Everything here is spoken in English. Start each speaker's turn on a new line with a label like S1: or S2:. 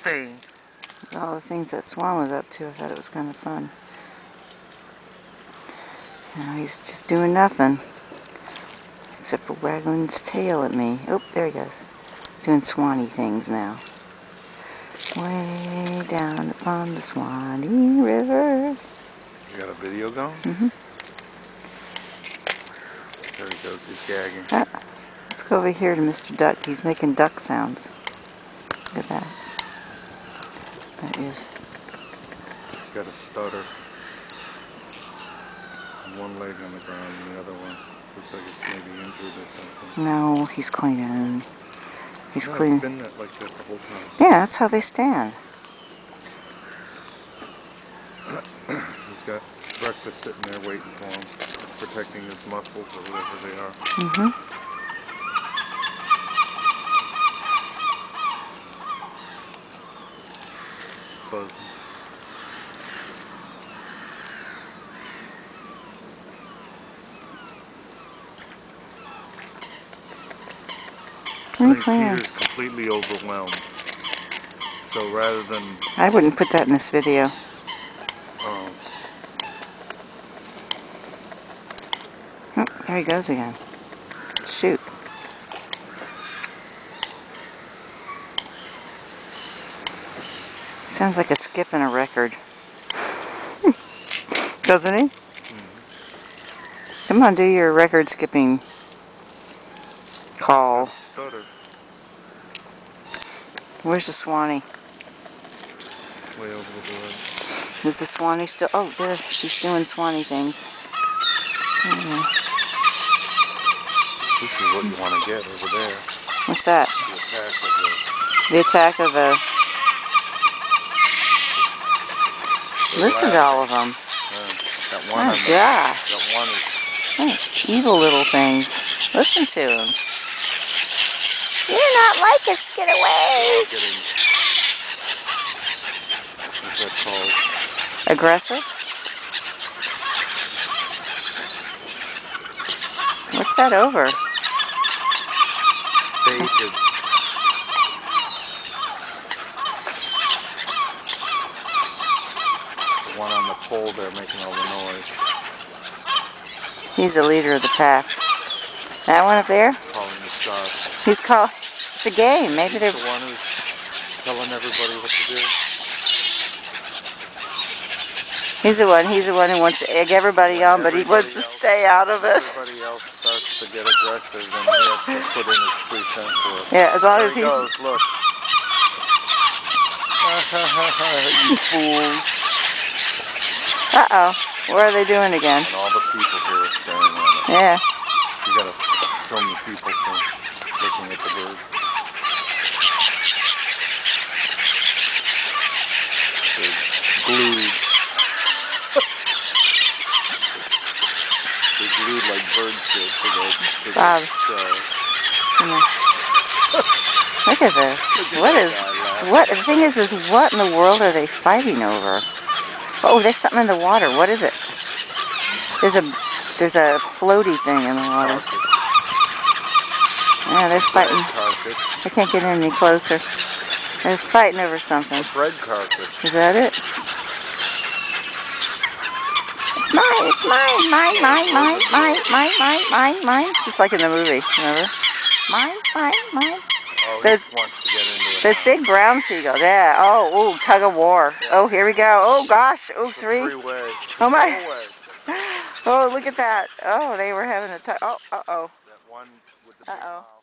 S1: thing.
S2: All the things that Swan was up to, I thought it was kind of fun. Now he's just doing nothing. Except for waggling his tail at me. Oh, there he goes. Doing Swanee things now. Way down upon the Swanee River.
S1: You got a video going?
S2: Mm-hmm.
S1: There he goes, he's gagging.
S2: Let's go over here to Mr. Duck. He's making duck sounds. Look at that. That is.
S1: He's got a stutter. One leg on the ground and the other one looks like it's maybe injured or something.
S2: No, he's cleaning. He's
S1: no,
S2: cleaning.
S1: It's been like that the whole time.
S2: Yeah, that's how they stand.
S1: He's got breakfast sitting there waiting for him. He's protecting his muscles or whatever they are.
S2: Mm-hmm.
S1: Buzzing. I think Peter's completely overwhelmed. So rather than...
S2: I wouldn't put that in this video.
S1: Oh,
S2: There he goes again. Shoot. Sounds like a skip in a record. Doesn't he? Mm-hmm. Come on, do your record skipping call.
S1: Stutter.
S2: Where's the Swanee?
S1: Way over the board.
S2: Is the Swanee still? Oh, there. She's doing Swanee things.
S1: This is what you want to get over there.
S2: What's that?
S1: The attack of the...
S2: The attack of the... Listen to all of them.
S1: That one
S2: Oh, gosh.
S1: That one is...
S2: Oh, evil little things. Listen to them. You're not like us. Get away.
S1: What's that called?
S2: Aggressive? What's that over?
S1: Baited. The one on the pole there making all the noise.
S2: He's the leader of the pack. That one up there?
S1: Calling the shots.
S2: He's called... It's a game. Maybe they're...
S1: He's the one who's telling everybody what to do.
S2: He's the one who wants to egg everybody on, but he wants to stay out of it.
S1: Everybody else starts to get aggressive, and he has to put in his 3 cents for it.
S2: Yeah, as long as he's...
S1: Goes, look. You fools.
S2: Uh-oh. What are they doing again?
S1: And all the people here are staring at it.
S2: Yeah.
S1: You gotta film the people from looking at the birds. They're glued. They're glued like bird shit to their
S2: Bob.
S1: shell.
S2: Look at this. What the thing is what in the world are they fighting over? Oh, there's something in the water. What is it? There's a floaty thing in the water. Yeah, they're fighting. I can't get any closer. They're fighting over something.
S1: A bread carcass.
S2: Is that it? It's mine, it's mine, mine, mine, mine, mine, mine, mine, mine, mine. Just like in the movie, remember? Mine, mine, mine.
S1: Oh,
S2: There's,
S1: he wants to get into it.
S2: there's big brown seagulls. Yeah. Oh, ooh, tug of war.
S1: Yeah.
S2: Oh, here we go. Oh, gosh. Oh, 3.
S1: Freeway.
S2: Oh, my.
S1: Freeway.
S2: Oh, look at that. Oh, they were having a tug. Oh, uh-oh.
S1: That one with the big
S2: Uh-oh.
S1: mouth.